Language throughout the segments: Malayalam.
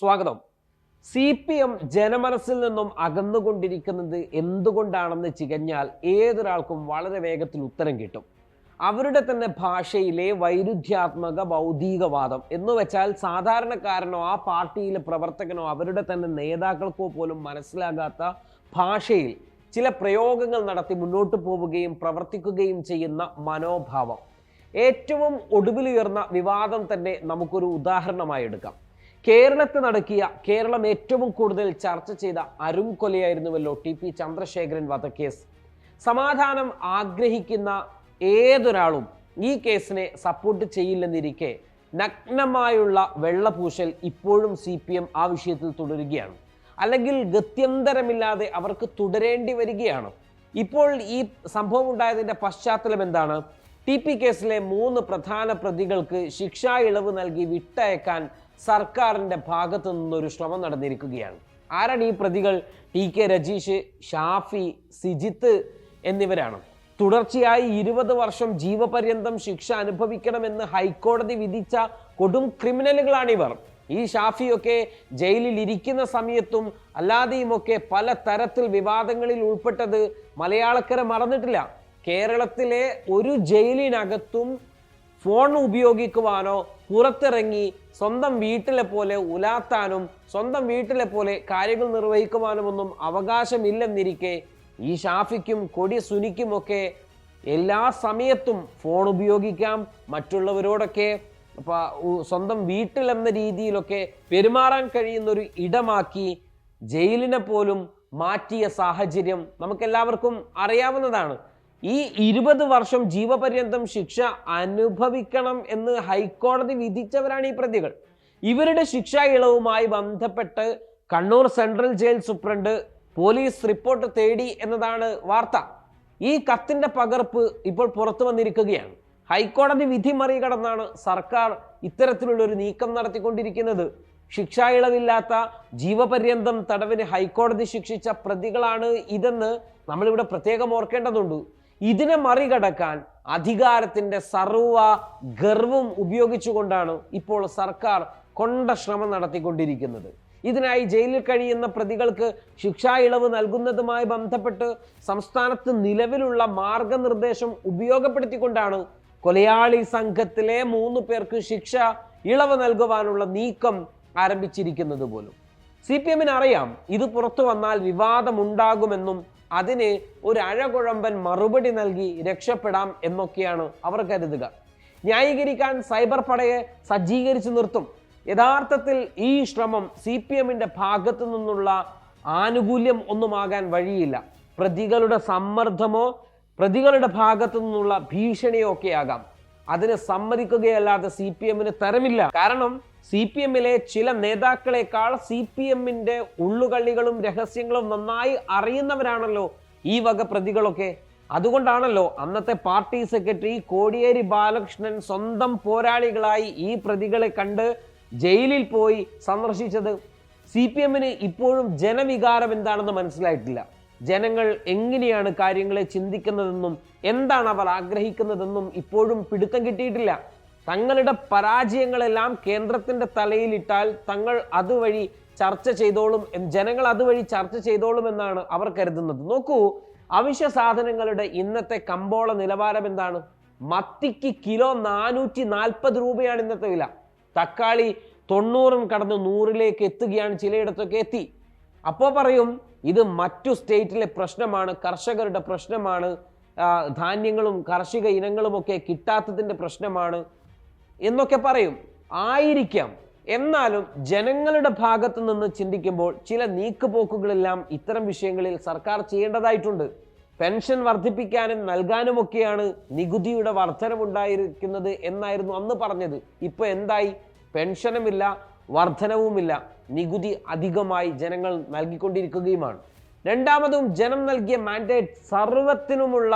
സ്വാഗതം. CPM ജനമനസ്സിൽ നിന്നും അകന്നുകൊണ്ടിരിക്കുന്നത് എന്തുകൊണ്ടാണെന്ന് ചികഞ്ഞാൽ ഏതൊരാൾക്കും വളരെ വേഗത്തിൽ ഉത്തരം കിട്ടും. അവരുടെ തന്നെ ഭാഷയിലെ വൈരുദ്ധ്യാത്മക ഭൗതികവാദം എന്ന് വെച്ചാൽ സാധാരണക്കാരനോ ആ പാർട്ടിയിലെ പ്രവർത്തകനോ അവരുടെ തന്നെ നേതാക്കൾക്കോ പോലും മനസ്സിലാകാത്ത ഭാഷയിൽ ചില പ്രയോഗങ്ങൾ നടത്തി മുന്നോട്ട് പോവുകയും പ്രവർത്തിക്കുകയും ചെയ്യുന്ന മനോഭാവം. ഏറ്റവും ഒടുവിലുയർന്ന വിവാദം തന്നെ നമുക്കൊരു ഉദാഹരണമായി എടുക്കാം. കേരളത്തിൽ നടക്കിയ, കേരളം ഏറ്റവും കൂടുതൽ ചർച്ച ചെയ്ത അരുംകൊലയായിരുന്നുവല്ലോ TP ചന്ദ്രശേഖരൻ വധക്കേസ്. സമാധാനം ആഗ്രഹിക്കുന്ന ഏതൊരാളും ഈ കേസിനെ സപ്പോർട്ട് ചെയ്യില്ലെന്നിരിക്കെ നഗ്നമായുള്ള വെള്ളപൂശൽ ഇപ്പോഴും CPM ആ വിഷയത്തിൽ തുടരുകയാണ്. അല്ലെങ്കിൽ ഗത്യന്തരമില്ലാതെ അവർക്ക് തുടരേണ്ടി വരികയാണ്. ഇപ്പോൾ ഈ സംഭവം ഉണ്ടായതിൻ്റെ പശ്ചാത്തലം എന്താണ്? TP കേസിലെ 3 പ്രധാന പ്രതികൾക്ക് ശിക്ഷാ ഇളവ് നൽകി വിട്ടയക്കാൻ സർക്കാരിൻ്റെ ഭാഗത്തു നിന്നൊരു ശ്രമം നടന്നിരിക്കുകയാണ്. ആരാണ് ഈ പ്രതികൾ? TK രജീഷ്, ഷാഫി, സിജിത്ത് എന്നിവരാണ്. തുടർച്ചയായി 20 വർഷം ജീവപര്യന്തം ശിക്ഷ അനുഭവിക്കണമെന്ന് ഹൈക്കോടതി വിധിച്ച കൊടും ക്രിമിനലുകളാണിവർ. ഈ ഷാഫിയൊക്കെ ജയിലിൽ ഇരിക്കുന്ന സമയത്തും അല്ലാതെയുമൊക്കെ പല തരത്തിൽ വിവാദങ്ങളിൽ ഉൾപ്പെട്ടത് മലയാളക്കര മറന്നിട്ടില്ല. കേരളത്തിലെ ഒരു ജയിലിനകത്തും ഫോൺ ഉപയോഗിക്കുവാനോ പുറത്തിറങ്ങി സ്വന്തം വീട്ടിലെ പോലെ ഉലാത്താനും സ്വന്തം വീട്ടിലെ പോലെ കാര്യങ്ങൾ നിർവഹിക്കുവാനുമൊന്നും അവകാശമില്ലെന്നിരിക്കെ ഈ ഷാഫിക്കും കൊടി സുനിക്കുമൊക്കെ എല്ലാ സമയത്തും ഫോൺ ഉപയോഗിക്കാം. മറ്റുള്ളവരോടൊക്കെ സ്വന്തം വീട്ടിലെന്ന രീതിയിലൊക്കെ പെരുമാറാൻ കഴിയുന്നൊരു ഇടമാക്കി ജയിലിനെ പോലും മാറ്റിയ സാഹചര്യം നമുക്കെല്ലാവർക്കും അറിയാവുന്നതാണ്. ഈ 20 വർഷം ജീവപര്യന്തം ശിക്ഷ അനുഭവിക്കണം എന്ന് ഹൈക്കോടതി വിധിച്ചവരാണ് ഈ പ്രതികൾ. ഇവരുടെ ശിക്ഷാ ഇളവുമായി ബന്ധപ്പെട്ട് Kannur central jail superintendent police report തേടി എന്നതാണ് വാർത്ത. ഈ കത്തിന്റെ പകർപ്പ് ഇപ്പോൾ പുറത്തു വന്നിരിക്കുകയാണ്. ഹൈക്കോടതി വിധി മറികടന്നാണ് സർക്കാർ ഇത്തരത്തിലുള്ളൊരു നീക്കം നടത്തിക്കൊണ്ടിരിക്കുന്നത്. ശിക്ഷാ ഇളവില്ലാത്ത ജീവപര്യന്തം തടവിന് ഹൈക്കോടതി ശിക്ഷിച്ച പ്രതികളാണ് ഇതെന്ന് നമ്മളിവിടെ പ്രത്യേകം ഓർക്കേണ്ടതുണ്ട്. ഇതിനെ മറികടക്കാൻ അധികാരത്തിന്റെ സർവ ഗർവും ഉപയോഗിച്ചുകൊണ്ടാണ് ഇപ്പോൾ സർക്കാർ കൊണ്ട ശ്രമം നടത്തിക്കൊണ്ടിരിക്കുന്നത്. ഇതിനായി ജയിലിൽ കഴിയുന്ന പ്രതികൾക്ക് ശിക്ഷാ ഇളവ് നൽകുന്നതുമായി ബന്ധപ്പെട്ട് സംസ്ഥാനത്ത് നിലവിലുള്ള മാർഗനിർദ്ദേശം ഉപയോഗപ്പെടുത്തിക്കൊണ്ടാണ് കൊലയാളി സംഘത്തിലെ 3 പേർക്ക് ശിക്ഷ ഇളവ് നൽകുവാനുള്ള നീക്കം ആരംഭിച്ചിരിക്കുന്നത് പോലും. CPM-ന് അറിയാം ഇത് പുറത്തു വന്നാൽ വിവാദമുണ്ടാകുമെന്നും അതിന് ഒരു അഴകുഴമ്പൻ മറുപടി നൽകി രക്ഷപ്പെടാം എന്നൊക്കെയാണ് അവർ കരുതുക. ന്യായീകരിക്കാൻ സൈബർ പടയെ സജ്ജീകരിച്ചു നിർത്തും. യഥാർത്ഥത്തിൽ ഈ ശ്രമം CPM-ന്റെ ഭാഗത്തു നിന്നുള്ള ആനുകൂല്യം ഒന്നുമാകാൻ വഴിയില്ല. പ്രതികളുടെ സമ്മർദ്ദമോ പ്രതികളുടെ ഭാഗത്തു നിന്നുള്ള ഭീഷണിയോ ഒക്കെ ആകാം. അതിന് സമ്മതിക്കുകയല്ലാതെ CPM-ന് തരമില്ല. കാരണം CPM-ലെ ചില നേതാക്കളെക്കാൾ CPM-ന്റെ ഉള്ളുകള്ളികളും രഹസ്യങ്ങളും നന്നായി അറിയുന്നവരാണല്ലോ ഈ വക പ്രതികളൊക്കെ. അതുകൊണ്ടാണല്ലോ അന്നത്തെ പാർട്ടി സെക്രട്ടറി കോടിയേരി ബാലകൃഷ്ണൻ സ്വന്തം പോരാളികളായി ഈ പ്രതികളെ കണ്ട് ജയിലിൽ പോയി സന്ദർശിച്ചത്. CPM-ന് ഇപ്പോഴും ജനവികാരം എന്താണെന്ന് മനസ്സിലായിട്ടില്ല. ജനങ്ങൾ എങ്ങനെയാണ് കാര്യങ്ങളെ ചിന്തിക്കുന്നതെന്നും എന്താണ് അവർ ആഗ്രഹിക്കുന്നതെന്നും ഇപ്പോഴും പിടുത്തം കിട്ടിയിട്ടില്ല. തങ്ങളുടെ പരാജയങ്ങളെല്ലാം കേന്ദ്രത്തിന്റെ തലയിലിട്ടാൽ തങ്ങൾ അതുവഴി ചർച്ച ചെയ്തോളും, ജനങ്ങൾ അതുവഴി ചർച്ച ചെയ്തോളും എന്നാണ് അവർ കരുതുന്നത്. നോക്കൂ, അവശ്യ സാധനങ്ങളുടെ ഇന്നത്തെ കമ്പോള നിലവാരം എന്താണ്? മത്തിക്ക് കിലോ 440 രൂപയാണ് ഇന്നത്തെ വില. തക്കാളി 90 കടന്ന് 100-ലേക്ക് എത്തുകയാണ്, ചിലയിടത്തൊക്കെ എത്തി. അപ്പോൾ പറയും ഇത് മറ്റു സ്റ്റേറ്റിലെ പ്രശ്നമാണ്, കർഷകരുടെ പ്രശ്നമാണ്, ധാന്യങ്ങളും കാർഷിക ഇനങ്ങളുമൊക്കെ കിട്ടാത്തതിൻ്റെ പ്രശ്നമാണ് എന്നൊക്കെ പറയും. ആയിരിക്കാം. എന്നാലും ജനങ്ങളുടെ ഭാഗത്ത് നിന്ന് ചിന്തിക്കുമ്പോൾ ചില നീക്കുപോക്കുകളെല്ലാം ഇത്തരം വിഷയങ്ങളിൽ സർക്കാർ ചെയ്യേണ്ടതായിട്ടുണ്ട്. പെൻഷൻ വർദ്ധിപ്പിക്കാനും നൽകാനുമൊക്കെയാണ് നികുതിയുടെ വർധനവുണ്ടായിരിക്കുന്നത് എന്നായിരുന്നു അന്ന് പറഞ്ഞത്. ഇപ്പോൾ എന്തായി? പെൻഷനുമില്ല, വർധനവുമില്ല, നികുതി അധികമായി ജനങ്ങൾ നൽകിക്കൊണ്ടിരിക്കുകയുമാണ്. രണ്ടാമതും ജനം നൽകിയ മാൻഡേറ്റ് സർവത്തിനുമുള്ള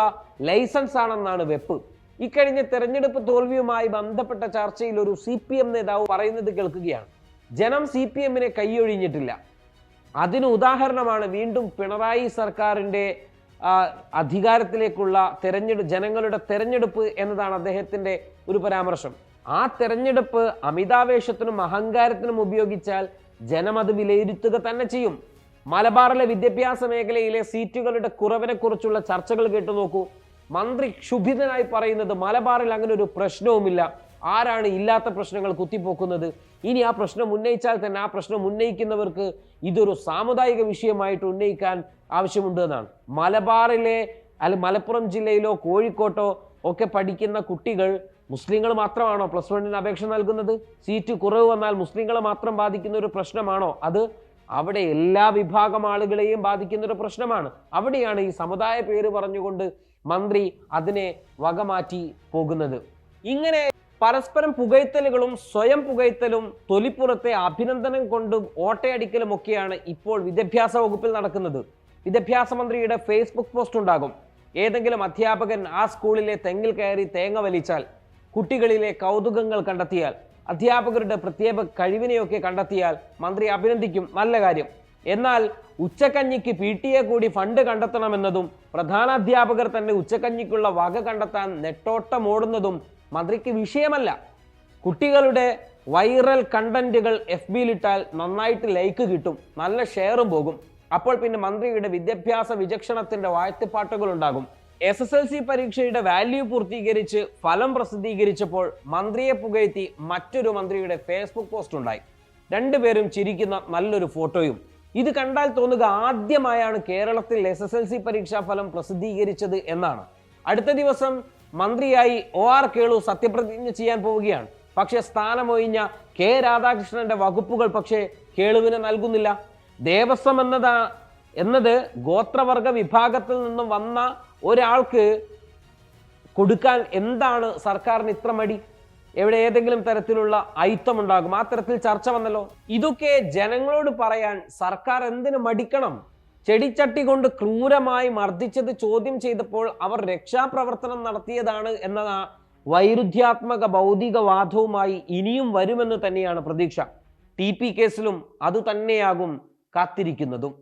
ലൈസൻസ് ആണെന്നാണ് വെപ്പ്. ഇക്കഴിഞ്ഞ തെരഞ്ഞെടുപ്പ് തോൽവിയുമായി ബന്ധപ്പെട്ട ചർച്ചയിൽ ഒരു CPM നേതാവ് പറയുന്നത് കേൾക്കുകയാണ്. ജനം CPM-നെ കൈയൊഴിഞ്ഞിട്ടില്ല. അതിന് ഉദാഹരണമാണ് വീണ്ടും പിണറായി സർക്കാരിൻ്റെ അധികാരത്തിലേക്കുള്ള ജനങ്ങളുടെ തെരഞ്ഞെടുപ്പ് എന്നതാണ് അദ്ദേഹത്തിൻ്റെ ഒരു പരാമർശം. ആ തെരഞ്ഞെടുപ്പ് അമിതാവേശത്തിനും അഹങ്കാരത്തിനും ഉപയോഗിച്ചാൽ ജനം അത് വിലയിരുത്തുക തന്നെ ചെയ്യും. മലബാറിലെ വിദ്യാഭ്യാസ മേഖലയിലെ സീറ്റുകളുടെ കുറവിനെ കുറിച്ചുള്ള ചർച്ചകൾ കേട്ടു നോക്കൂ. മന്ത്രി ക്ഷുഭിതനായി പറയുന്നത് മലബാറിൽ അങ്ങനെ ഒരു പ്രശ്നവുമില്ല, ആരാണ് ഇല്ലാത്ത പ്രശ്നങ്ങൾ കുത്തിപ്പോക്കുന്നത്, ഇനി ആ പ്രശ്നം ഉന്നയിച്ചാൽ തന്നെ ആ പ്രശ്നം ഉന്നയിക്കുന്നവർക്ക് ഇതൊരു സാമുദായിക വിഷയമായിട്ട് ഉന്നയിക്കാൻ ആവശ്യമുണ്ട് എന്നാണ്. മലബാറിലെ മലപ്പുറം ജില്ലയിലോ കോഴിക്കോട്ടോ ഒക്കെ പഠിക്കുന്ന കുട്ടികൾ മുസ്ലിങ്ങൾ മാത്രമാണോ +1 അപേക്ഷ നൽകുന്നത്? സീറ്റ് കുറവ് വന്നാൽ മുസ്ലിങ്ങളെ മാത്രം ബാധിക്കുന്ന ഒരു പ്രശ്നമാണോ അത്? അവിടെ എല്ലാ വിഭാഗം ആളുകളെയും ബാധിക്കുന്ന ഒരു പ്രശ്നമാണ്. അവിടെയാണ് ഈ സമുദായ പേര് പറഞ്ഞുകൊണ്ട് മന്ത്രി അതിനെ വകമാറ്റി പോകുന്നത്. ഇങ്ങനെ പരസ്പരം പുകഴ്ത്തലുകളും സ്വയം പുകഴ്ത്തലും തൊലിപ്പുറത്തെ അഭിനന്ദനം കൊണ്ടും ഓട്ടയടിക്കലും ഒക്കെയാണ് ഇപ്പോൾ വിദ്യാഭ്യാസ വകുപ്പിൽ നടക്കുന്നത്. വിദ്യാഭ്യാസ മന്ത്രിയുടെ ഫേസ്ബുക്ക് പോസ്റ്റ് ഉണ്ടാകും. ഏതെങ്കിലും അധ്യാപകൻ ആ സ്കൂളിലെ തെങ്ങിൽ കയറി തേങ്ങ വലിച്ചാൽ, കുട്ടികളിലെ കൗതുകങ്ങൾ കണ്ടെത്തിയാൽ, അധ്യാപകരുടെ പ്രത്യേക കഴിവിനെയൊക്കെ കണ്ടെത്തിയാൽ മന്ത്രി അഭിനന്ദിക്കും, നല്ല കാര്യം. എന്നാൽ ഉച്ചക്കഞ്ഞിക്ക് PTA കൂടി ഫണ്ട് കണ്ടെത്തണമെന്നതും പ്രധാനാധ്യാപകർ തന്നെ ഉച്ചക്കഞ്ഞിക്കുള്ള വക കണ്ടെത്താൻ നെട്ടോട്ടമോടുന്നതും മന്ത്രിക്ക് വിഷയമല്ല. കുട്ടികളുടെ വൈറൽ കണ്ടന്റുകൾ FB-യിലിട്ടാൽ നന്നായിട്ട് ലൈക്ക് കിട്ടും, നല്ല ഷെയറും പോകും. അപ്പോൾ പിന്നെ മന്ത്രിയുടെ വിദ്യാഭ്യാസ വിചക്ഷണത്തിന്റെ വാഴ്ത്തിപ്പാട്ടുകൾ ഉണ്ടാകും. SSLC പരീക്ഷയുടെ വാല്യൂ പൂർത്തീകരിച്ച് ഫലം പ്രസിദ്ധീകരിച്ചപ്പോൾ മന്ത്രിയെ പുകഴ്ത്തി മറ്റൊരു മന്ത്രിയുടെ ഫേസ്ബുക്ക് പോസ്റ്റ് ഉണ്ടായി. രണ്ടുപേരും ചിരിക്കുന്ന നല്ലൊരു ഫോട്ടോയും. ഇത് കണ്ടാൽ തോന്നുക ആദ്യമായാണ് കേരളത്തിൽ SSLC പരീക്ഷാ ഫലം പ്രസിദ്ധീകരിച്ചത് എന്നാണ്. അടുത്ത ദിവസം മന്ത്രിയായി OR കേളു സത്യപ്രതിജ്ഞ ചെയ്യാൻ പോവുകയാണ്. പക്ഷെ സ്ഥാനമൊഴിഞ്ഞ K രാധാകൃഷ്ണന്റെ വകുപ്പുകൾ പക്ഷേ കേളുവിന് നൽകുന്നില്ല. ദേവസ്വം എന്നത് ഗോത്രവർഗ വിഭാഗത്തിൽ നിന്നും വന്ന ഒരാൾക്ക് കൊടുക്കാൻ എന്താണ് സർക്കാരിന് ഇത്ര മടി? എവിടെ ഏതെങ്കിലും തരത്തിലുള്ള അയിത്തം ഉണ്ടാകും? ആ തരത്തിൽ ചർച്ച വന്നല്ലോ. ഇതൊക്കെ ജനങ്ങളോട് പറയാൻ സർക്കാർ എന്തിനു മടിക്കണം? ചെടിച്ചട്ടി കൊണ്ട് ക്രൂരമായി മർദ്ദിച്ചത് ചോദ്യം ചെയ്തപ്പോൾ അവർ രക്ഷാപ്രവർത്തനം നടത്തിയതാണ് എന്ന വൈരുദ്ധ്യാത്മക ഭൗതികവാദവുമായി ഇനിയും വരുമെന്ന് തന്നെയാണ് പ്രതീക്ഷ. TP കേസിലും അതുതന്നെയാകും കാത്തിരിക്കുന്നതും.